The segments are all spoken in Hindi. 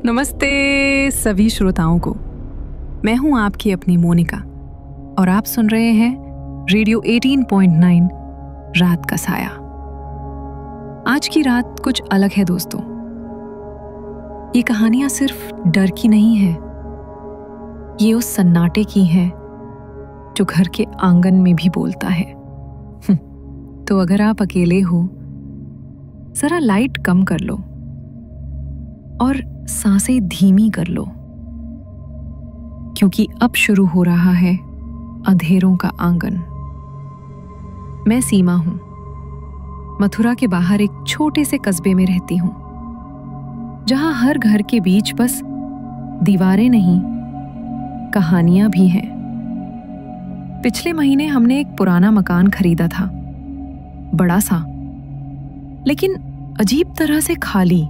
नमस्ते सभी श्रोताओं को। मैं हूं आपकी अपनी मोनिका और आप सुन रहे हैं रेडियो 18.9 रात का साया। आज की रात कुछ अलग है दोस्तों। ये कहानियां सिर्फ डर की नहीं है, ये उस सन्नाटे की है जो घर के आंगन में भी बोलता है। तो अगर आप अकेले हो, जरा लाइट कम कर लो और सांसें धीमी कर लो, क्योंकि अब शुरू हो रहा है अंधेरों का आंगन। मैं सीमा हूं, मथुरा के बाहर एक छोटे से कस्बे में रहती हूं, जहां हर घर के बीच बस दीवारें नहीं, कहानियां भी हैं। पिछले महीने हमने एक पुराना मकान खरीदा था, बड़ा सा, लेकिन अजीब तरह से खाली।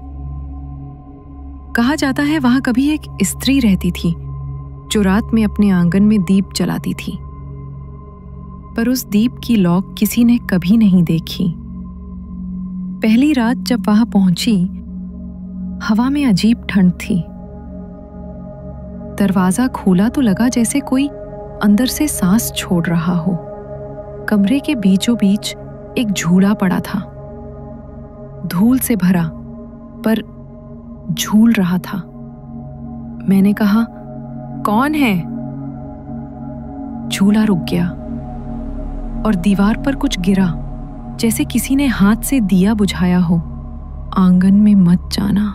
कहा जाता है वहां कभी एक स्त्री रहती थी जो रात में अपने आंगन में दीप जलाती थी, पर उस दीप की लौ किसी ने कभी नहीं देखी। पहली रात जब वहां पहुंची, हवा में अजीब ठंड थी। दरवाजा खोला तो लगा जैसे कोई अंदर से सांस छोड़ रहा हो। कमरे के बीचों बीच एक झूला पड़ा था, धूल से भरा, पर झूल रहा था। मैंने कहा, कौन है? झूला रुक गया और दीवार पर कुछ गिरा, जैसे किसी ने हाथ से दिया बुझाया हो। आंगन में मत जाना,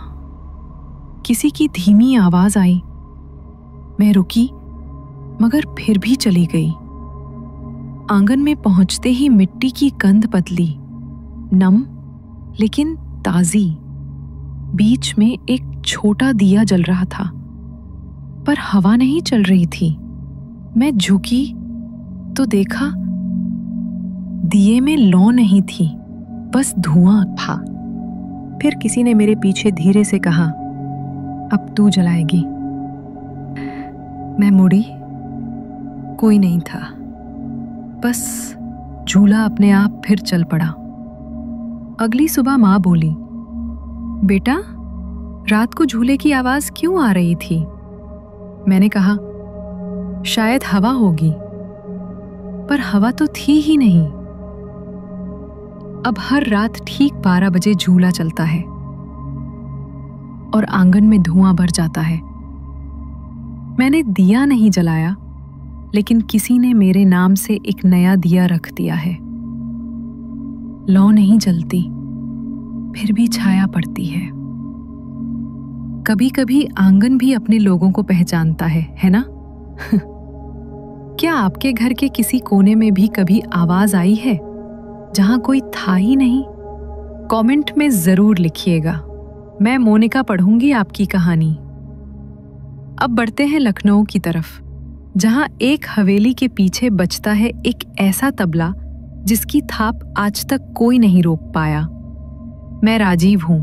किसी की धीमी आवाज आई। मैं रुकी, मगर फिर भी चली गई। आंगन में पहुंचते ही मिट्टी की गंध बदली, नम लेकिन ताजी। बीच में एक छोटा दिया जल रहा था, पर हवा नहीं चल रही थी। मैं झुकी तो देखा दिए में लौ नहीं थी, बस धुआं था। फिर किसी ने मेरे पीछे धीरे से कहा, अब तू जलाएगी। मैं मुड़ी, कोई नहीं था, बस झूला अपने आप फिर चल पड़ा। अगली सुबह माँ बोली, बेटा, रात को झूले की आवाज क्यों आ रही थी? मैंने कहा, शायद हवा होगी, पर हवा तो थी ही नहीं। अब हर रात ठीक 12 बजे झूला चलता है और आंगन में धुआं भर जाता है। मैंने दिया नहीं जलाया, लेकिन किसी ने मेरे नाम से एक नया दिया रख दिया है। लौ नहीं जलती, फिर भी छाया पड़ती है। कभी कभी आंगन भी अपने लोगों को पहचानता है ना? क्या आपके घर के किसी कोने में भी कभी आवाज आई है जहां कोई था ही नहीं? कमेंट में जरूर लिखिएगा। मैं मोनिका पढ़ूंगी आपकी कहानी। अब बढ़ते हैं लखनऊ की तरफ, जहां एक हवेली के पीछे बजता है एक ऐसा तबला जिसकी थाप आज तक कोई नहीं रोक पाया। मैं राजीव हूं,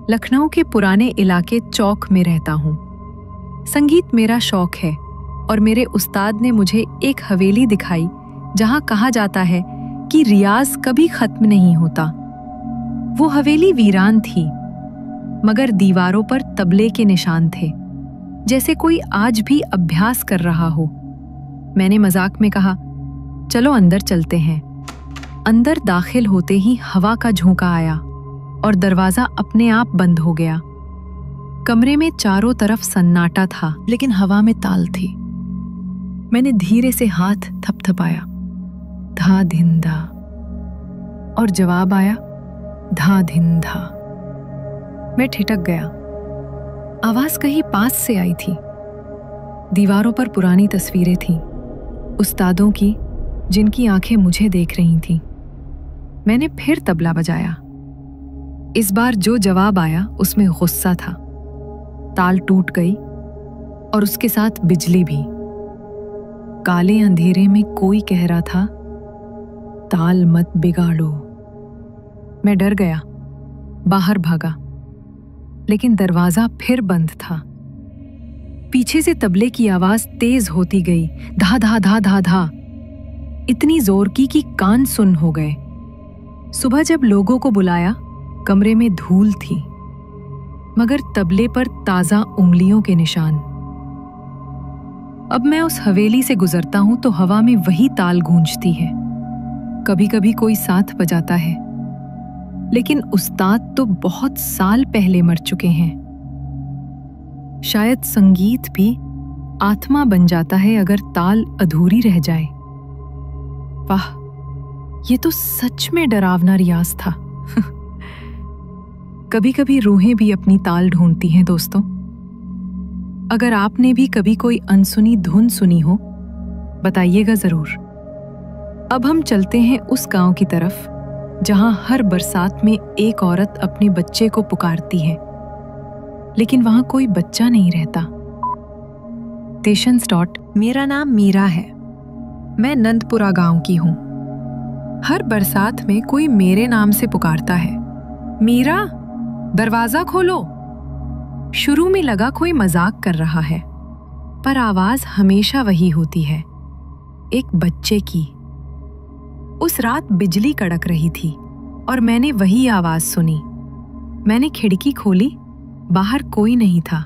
लखनऊ के पुराने इलाके चौक में रहता हूं। संगीत मेरा शौक है और मेरे उस्ताद ने मुझे एक हवेली दिखाई जहां कहा जाता है कि रियाज कभी खत्म नहीं होता। वो हवेली वीरान थी, मगर दीवारों पर तबले के निशान थे, जैसे कोई आज भी अभ्यास कर रहा हो। मैंने मजाक में कहा, चलो अंदर चलते हैं। अंदर दाखिल होते ही हवा का झोंका आया और दरवाजा अपने आप बंद हो गया। कमरे में चारों तरफ सन्नाटा था, लेकिन हवा में ताल थी। मैंने धीरे से हाथ थपथपाया, धा धिन धा, और जवाब आया, धा धिन धा। मैं ठिठक गया। आवाज कहीं पास से आई थी। दीवारों पर पुरानी तस्वीरें थीं, उस्तादों की, जिनकी आंखें मुझे देख रही थीं। मैंने फिर तबला बजाया। इस बार जो जवाब आया उसमें गुस्सा था। ताल टूट गई और उसके साथ बिजली भी। काले अंधेरे में कोई कह रहा था, ताल मत बिगाड़ो। मैं डर गया, बाहर भागा, लेकिन दरवाजा फिर बंद था। पीछे से तबले की आवाज तेज होती गई, धा धा धा धा धा, इतनी जोर की कि कान सुन हो गए। सुबह जब लोगों को बुलाया, कमरे में धूल थी। मगर तबले पर ताजा उंगलियों के निशान। अब मैं उस हवेली से गुजरता हूं तो हवा में वही ताल गूंजती है। कभी कभी कोई साथ बजाता है, लेकिन उस्ताद तो बहुत साल पहले मर चुके हैं। शायद संगीत भी आत्मा बन जाता है अगर ताल अधूरी रह जाए। वाह, ये तो सच में डरावना रियाज था। कभी कभी रूहें भी अपनी ताल ढूंढती हैं दोस्तों। अगर आपने भी कभी कोई अनसुनी धुन सुनी हो, बताइएगा जरूर। अब हम चलते हैं उस गांव की तरफ जहां हर बरसात में एक औरत अपने बच्चे को पुकारती है, लेकिन वहां कोई बच्चा नहीं रहता। मेरा नाम मीरा है। मैं नंदपुरा गांव की हूं। हर बरसात में कोई मेरे नाम से पुकारता है, मीरा दरवाजा खोलो। शुरू में लगा कोई मजाक कर रहा है, पर आवाज हमेशा वही होती है, एक बच्चे की। उस रात बिजली कड़क रही थी और मैंने वही आवाज सुनी। मैंने खिड़की खोली, बाहर कोई नहीं था,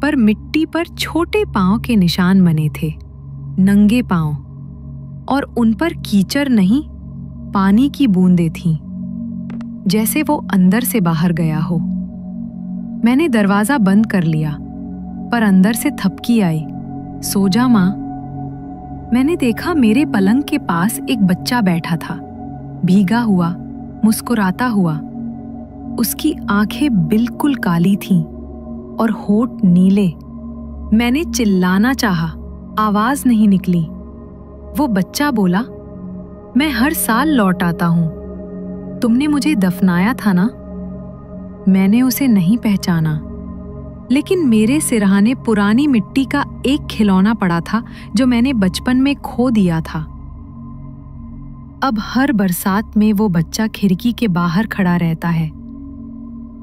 पर मिट्टी पर छोटे पांव के निशान बने थे, नंगे पांव, और उन पर कीचड़ नहीं, पानी की बूंदें थीं, जैसे वो अंदर से बाहर गया हो। मैंने दरवाजा बंद कर लिया, पर अंदर से थपकी आई, सो जा मां। मैंने देखा मेरे पलंग के पास एक बच्चा बैठा था, भीगा हुआ, मुस्कुराता हुआ। उसकी आंखें बिल्कुल काली थीं और होठ नीले। मैंने चिल्लाना चाहा, आवाज नहीं निकली। वो बच्चा बोला, मैं हर साल लौट आता हूं, तुमने मुझे दफनाया था ना। मैंने उसे नहीं पहचाना, लेकिन मेरे सिरहाने पुरानी मिट्टी का एक खिलौना पड़ा था जो मैंने बचपन में खो दिया था। अब हर बरसात में वो बच्चा खिड़की के बाहर खड़ा रहता है,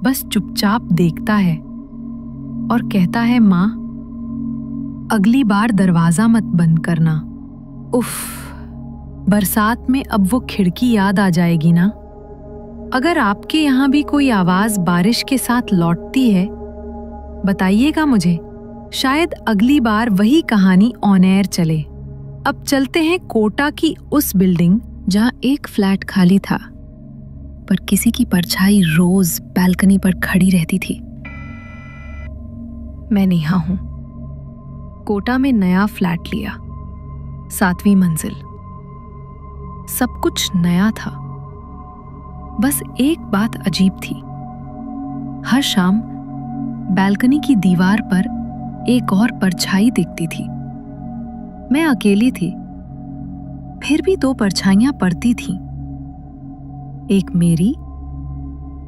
बस चुपचाप देखता है और कहता है, मां अगली बार दरवाजा मत बंद करना। उफ, बरसात में अब वो खिड़की याद आ जाएगी ना। अगर आपके यहां भी कोई आवाज बारिश के साथ लौटती है, बताइएगा मुझे, शायद अगली बार वही कहानी ऑन एयर चले। अब चलते हैं कोटा की उस बिल्डिंग जहां एक फ्लैट खाली था, पर किसी की परछाई रोज बालकनी पर खड़ी रहती थी। मैं नेहा हूं। कोटा में नया फ्लैट लिया, 7वीं मंजिल। सब कुछ नया था, बस एक बात अजीब थी। हर शाम बालकनी की दीवार पर एक और परछाई दिखती थी। मैं अकेली थी, फिर भी 2 परछाइयां पड़ती थीं, एक मेरी,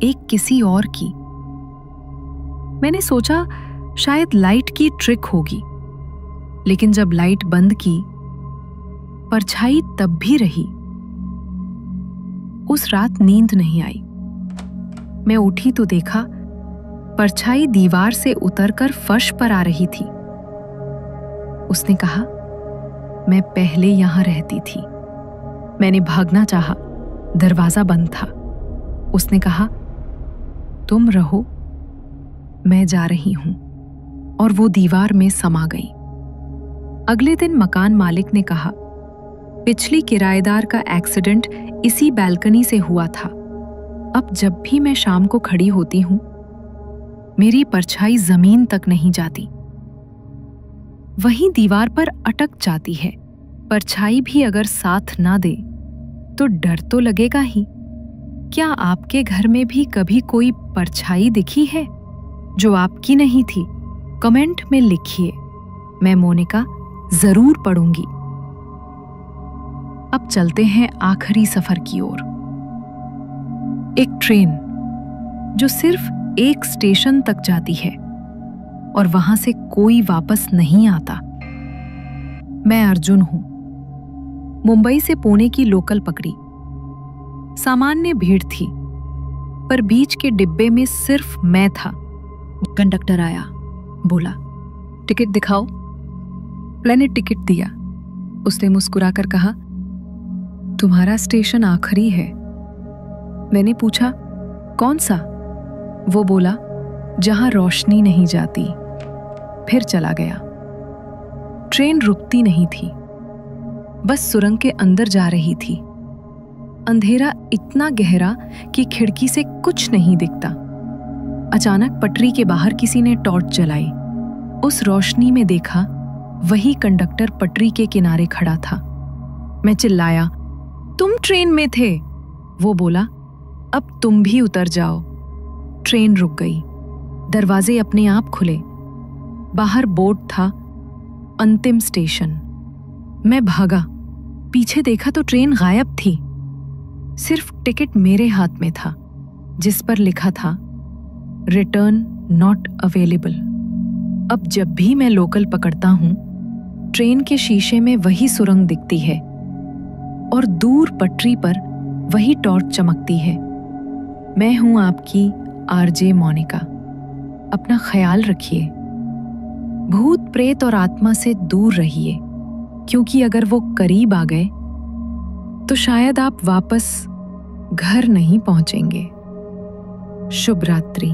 एक किसी और की। मैंने सोचा शायद लाइट की ट्रिक होगी, लेकिन जब लाइट बंद की, परछाई तब भी रही। उस रात नींद नहीं आई। मैं उठी तो देखा परछाई दीवार से उतरकर फर्श पर आ रही थी। उसने कहा, मैं पहले यहां रहती थी। मैंने भागना चाहा, दरवाजा बंद था। उसने कहा, तुम रहो, मैं जा रही हूं, और वो दीवार में समा गई। अगले दिन मकान मालिक ने कहा, पिछली किराएदार का एक्सीडेंट इसी बालकनी से हुआ था। अब जब भी मैं शाम को खड़ी होती हूं, मेरी परछाई जमीन तक नहीं जाती, वहीं दीवार पर अटक जाती है। परछाई भी अगर साथ ना दे तो डर तो लगेगा ही। क्या आपके घर में भी कभी कोई परछाई दिखी है जो आपकी नहीं थी? कमेंट में लिखिए, मैं मोनिका जरूर पढ़ूंगी। अब चलते हैं आखिरी सफर की ओर। एक ट्रेन जो सिर्फ एक स्टेशन तक जाती है और वहां से कोई वापस नहीं आता। मैं अर्जुन हूं। मुंबई से पुणे की लोकल पकड़ी। सामान्य भीड़ थी, पर बीच के डिब्बे में सिर्फ मैं था। कंडक्टर आया, बोला, टिकट दिखाओ। मैंने टिकट दिया। उसने मुस्कुराकर कहा, तुम्हारा स्टेशन आखिरी है। मैंने पूछा, कौन सा? वो बोला, जहां रोशनी नहीं जाती। फिर चला गया। ट्रेन रुकती नहीं थी, बस सुरंग के अंदर जा रही थी। अंधेरा इतना गहरा कि खिड़की से कुछ नहीं दिखता। अचानक पटरी के बाहर किसी ने टॉर्च जलाई। उस रोशनी में देखा, वही कंडक्टर पटरी के किनारे खड़ा था। मैं चिल्लाया, तुम ट्रेन में थे? वो बोला, अब तुम भी उतर जाओ। ट्रेन रुक गई। दरवाजे अपने आप खुले। बाहर बोर्ड था, अंतिम स्टेशन। मैं भागा। पीछे देखा तो ट्रेन गायब थी। सिर्फ टिकट मेरे हाथ में था, जिस पर लिखा था रिटर्न नॉट अवेलेबल। अब जब भी मैं लोकल पकड़ता हूं, ट्रेन के शीशे में वही सुरंग दिखती है और दूर पटरी पर वही टॉर्च चमकती है। मैं हूं आपकी आरजे मोनिका। अपना ख्याल रखिए। भूत प्रेत और आत्मा से दूर रहिए, क्योंकि अगर वो करीब आ गए तो शायद आप वापस घर नहीं पहुंचेंगे। शुभ रात्रि।